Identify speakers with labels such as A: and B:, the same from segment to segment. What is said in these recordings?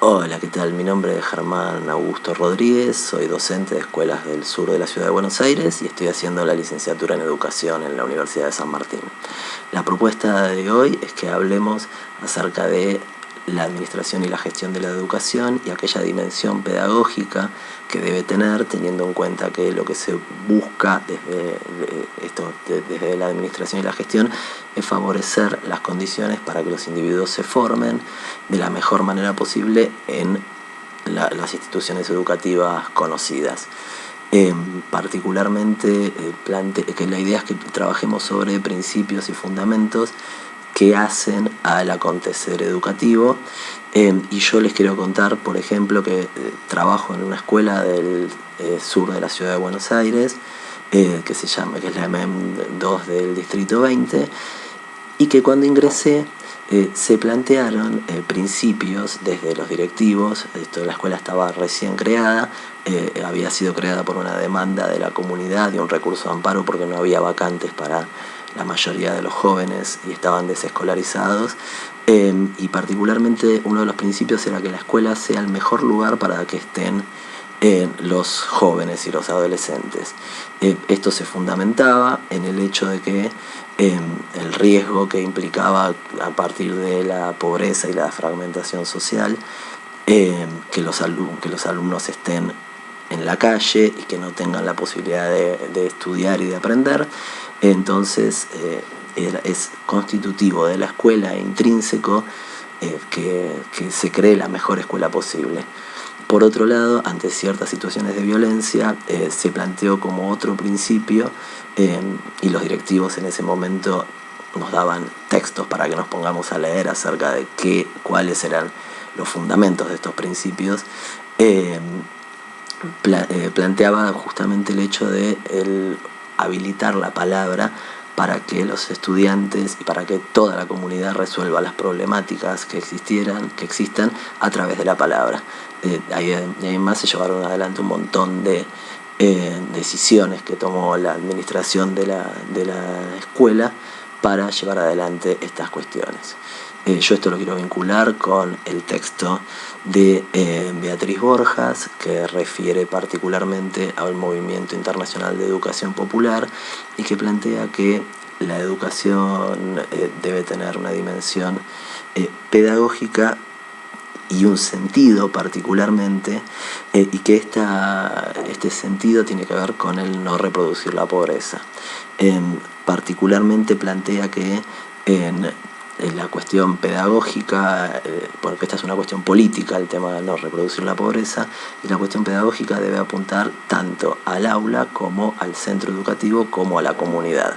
A: Hola, ¿qué tal? Mi nombre es Germán Augusto Rodríguez, soy docente de escuelas del sur de la ciudad de Buenos Aires y estoy haciendo la licenciatura en Educación en la Universidad de San Martín. La propuesta de hoy es que hablemos acerca de la administración y la gestión de la educación y aquella dimensión pedagógica que debe tener, teniendo en cuenta que lo que se busca desde la administración y la gestión es favorecer las condiciones para que los individuos se formen de la mejor manera posible en las instituciones educativas conocidas. Particularmente que la idea es que trabajemos sobre principios y fundamentos que hacen al acontecer educativo, y yo les quiero contar, por ejemplo, que trabajo en una escuela del sur de la ciudad de Buenos Aires, que es la MEM 2 del Distrito 20, y que cuando ingresé se plantearon principios desde los directivos. La escuela estaba recién creada, había sido creada por una demanda de la comunidad y un recurso de amparo porque no había vacantes para la mayoría de los jóvenes y estaban desescolarizados, y particularmente uno de los principios era que la escuela sea el mejor lugar para que estén los jóvenes y los adolescentes. Esto se fundamentaba en el hecho de que el riesgo que implicaba a partir de la pobreza y la fragmentación social, que los alumnos estén en la calle y que no tengan la posibilidad de estudiar y de aprender. Entonces es constitutivo de la escuela e intrínseco que se cree la mejor escuela posible. Por otro lado, ante ciertas situaciones de violencia, se planteó como otro principio, y los directivos en ese momento nos daban textos para que nos pongamos a leer acerca de cuáles eran los fundamentos de estos principios. Planteaba justamente el hecho de habilitar la palabra para que los estudiantes y para que toda la comunidad resuelva las problemáticas que existan a través de la palabra. Además se llevaron adelante un montón de decisiones que tomó la administración de la escuela para llevar adelante estas cuestiones. Yo esto lo quiero vincular con el texto de Beatriz Borjas, que refiere particularmente al Movimiento Internacional de Educación Popular y que plantea que la educación debe tener una dimensión pedagógica y un sentido particularmente, y que este sentido tiene que ver con el no reproducir la pobreza. Particularmente plantea que en la cuestión pedagógica, porque esta es una cuestión política, el tema de no reproducir la pobreza, y la cuestión pedagógica debe apuntar tanto al aula como al centro educativo como a la comunidad.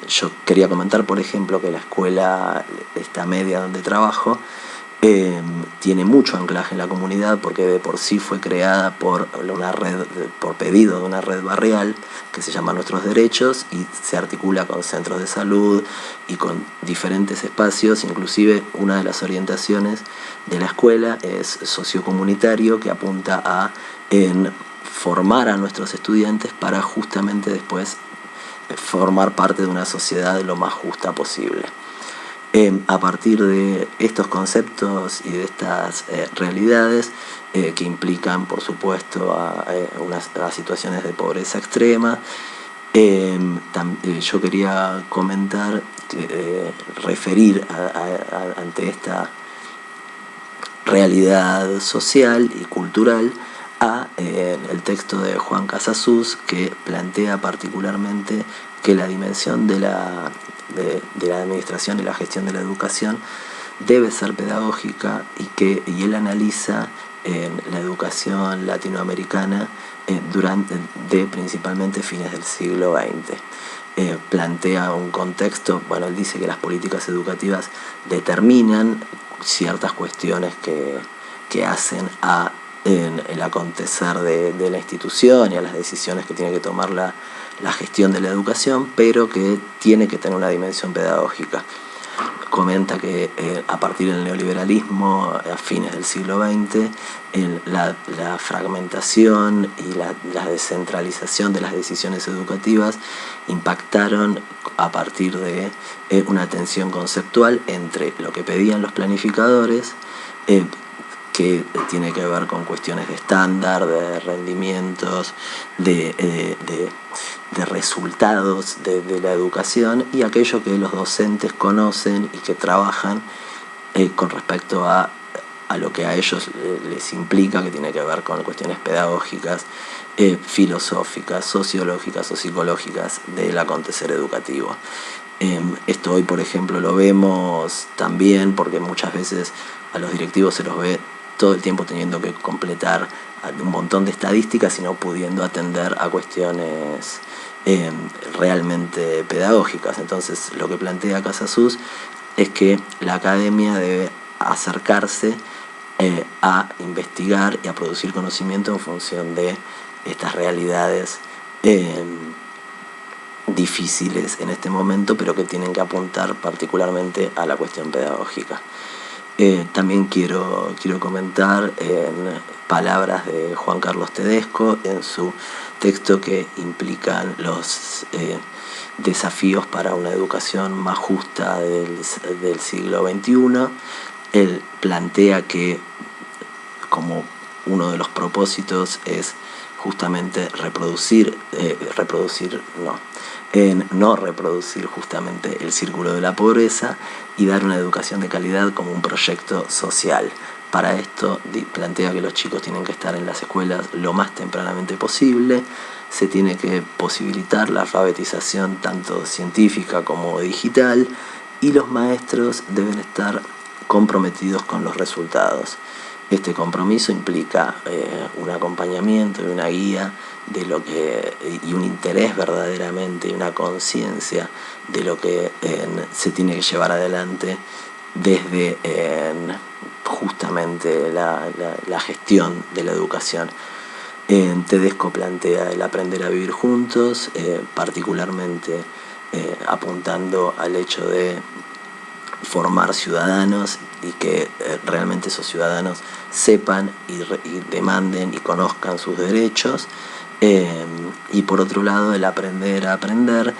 A: Yo quería comentar, por ejemplo, que la escuela, esta media donde trabajo, tiene mucho anclaje en la comunidad porque de por sí fue creada por pedido de una red barrial que se llama Nuestros Derechos y se articula con centros de salud y con diferentes espacios. Inclusive una de las orientaciones de la escuela es sociocomunitario, que apunta a formar a nuestros estudiantes para justamente después formar parte de una sociedad lo más justa posible. A partir de estos conceptos y de estas realidades que implican, por supuesto, a situaciones de pobreza extrema, yo quería comentar, referir ante esta realidad social y cultural a el texto de Juan Casasus, que plantea particularmente que la dimensión de la administración y la gestión de la educación debe ser pedagógica y él analiza la educación latinoamericana de principalmente fines del siglo XX. Plantea un contexto, él dice que las políticas educativas determinan ciertas cuestiones que hacen a el acontecer de la institución y a las decisiones que tiene que tomar la gestión de la educación, pero que tiene que tener una dimensión pedagógica. Comenta que a partir del neoliberalismo, a fines del siglo XX, la fragmentación y la descentralización de las decisiones educativas impactaron a partir de una tensión conceptual entre lo que pedían los planificadores, que tiene que ver con cuestiones de estándar, de rendimientos, de resultados de la educación, y aquello que los docentes conocen y que trabajan con respecto a lo que a ellos les implica, que tiene que ver con cuestiones pedagógicas, filosóficas, sociológicas o psicológicas del acontecer educativo. Esto hoy, por ejemplo, lo vemos también porque muchas veces a los directivos se los ve todo el tiempo teniendo que completar un montón de estadísticas y no pudiendo atender a cuestiones realmente pedagógicas. Entonces, lo que plantea Casasus es que la academia debe acercarse a investigar y a producir conocimiento en función de estas realidades difíciles en este momento, pero que tienen que apuntar particularmente a la cuestión pedagógica. También quiero comentar en palabras de Juan Carlos Tedesco en su texto que implican los desafíos para una educación más justa del siglo XXI. Él plantea que como uno de los propósitos es justamente no reproducir justamente el círculo de la pobreza y dar una educación de calidad como un proyecto social. Para esto plantea que los chicos tienen que estar en las escuelas lo más tempranamente posible, se tiene que posibilitar la alfabetización tanto científica como digital, y los maestros deben estar comprometidos con los resultados. Este compromiso implica un acompañamiento y una guía de lo que, y un interés verdaderamente y una conciencia de lo que se tiene que llevar adelante desde justamente la gestión de la educación. Tedesco plantea el aprender a vivir juntos, particularmente apuntando al hecho de formar ciudadanos y que realmente esos ciudadanos sepan y demanden y conozcan sus derechos, y por otro lado el aprender a aprender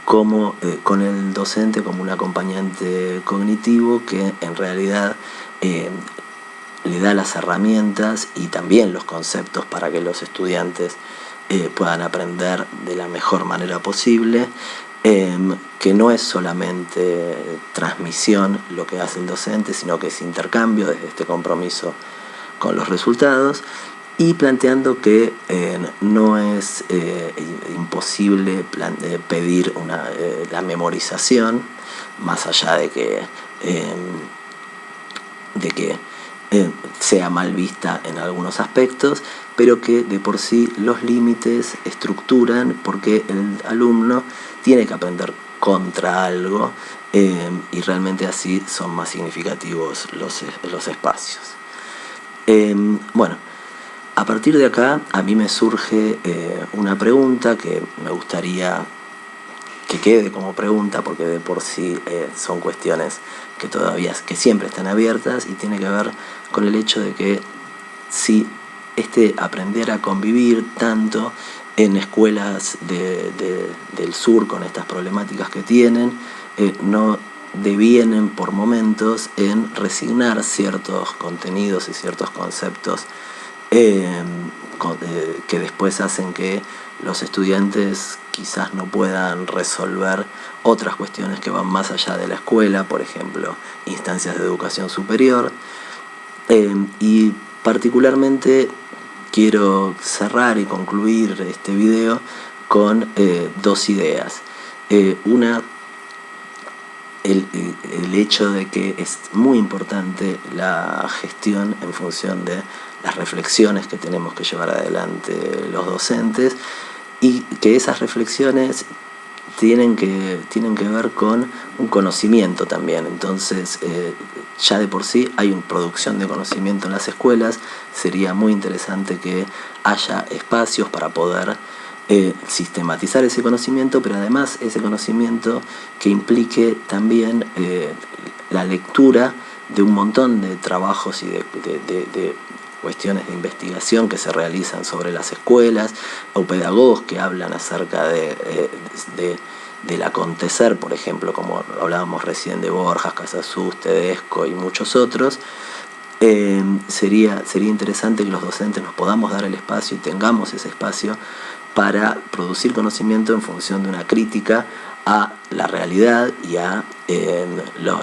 A: como, con el docente como un acompañante cognitivo que en realidad le da las herramientas y también los conceptos para que los estudiantes puedan aprender de la mejor manera posible, que no es solamente transmisión lo que hace el docente, sino que es intercambio desde este compromiso con los resultados, y planteando que no es imposible pedir la memorización, más allá de que sea mal vista en algunos aspectos, pero que de por sí los límites estructuran porque el alumno tiene que aprender contra algo, y realmente así son más significativos los espacios. Bueno, a partir de acá a mí me surge una pregunta que me gustaría que quede como pregunta, porque de por sí son cuestiones que siempre están abiertas, y tiene que ver con el hecho de que si aprender a convivir tanto en escuelas del sur con estas problemáticas que tienen, no devienen por momentos en resignar ciertos contenidos y ciertos conceptos que después hacen que los estudiantes quizás no puedan resolver otras cuestiones que van más allá de la escuela, por ejemplo, instancias de educación superior. Y particularmente quiero cerrar y concluir este video con dos ideas. Una, el hecho de que es muy importante la gestión en función de las reflexiones que tenemos que llevar adelante los docentes, y que esas reflexiones tienen que ver con un conocimiento también. Entonces, ya de por sí hay una producción de conocimiento en las escuelas. Sería muy interesante que haya espacios para poder sistematizar ese conocimiento, pero además ese conocimiento que implique también la lectura de un montón de trabajos y de cuestiones de investigación que se realizan sobre las escuelas, o pedagogos que hablan acerca del acontecer, por ejemplo, como hablábamos recién de Borjas, Casasus, Tedesco y muchos otros, sería interesante que los docentes nos podamos dar el espacio y tengamos ese espacio para producir conocimiento en función de una crítica a la realidad y a lo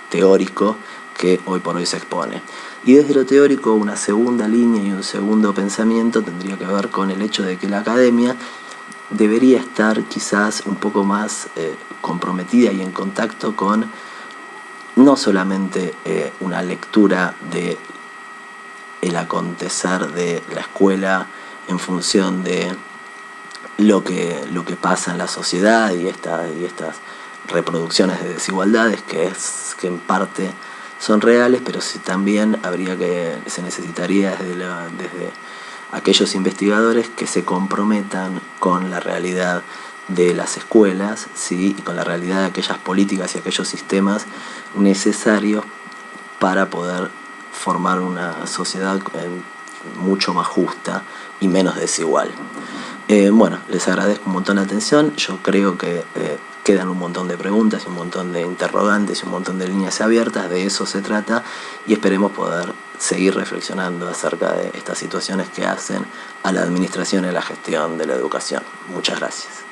A: teórico que hoy por hoy se expone. Y desde lo teórico, una segunda línea y un segundo pensamiento tendría que ver con el hecho de que la academia debería estar quizás un poco más comprometida y en contacto con no solamente una lectura de el acontecer de la escuela en función de lo que pasa en la sociedad y estas reproducciones de desigualdades que en parte son reales, pero sí también se necesitaría desde aquellos investigadores que se comprometan con la realidad de las escuelas, ¿sí? Y con la realidad de aquellas políticas y aquellos sistemas necesarios para poder formar una sociedad mucho más justa y menos desigual. Bueno, les agradezco un montón la atención. Yo creo que quedan un montón de preguntas y un montón de interrogantes y un montón de líneas abiertas. De eso se trata y esperemos poder seguir reflexionando acerca de estas situaciones que hacen a la administración y a la gestión de la educación. Muchas gracias.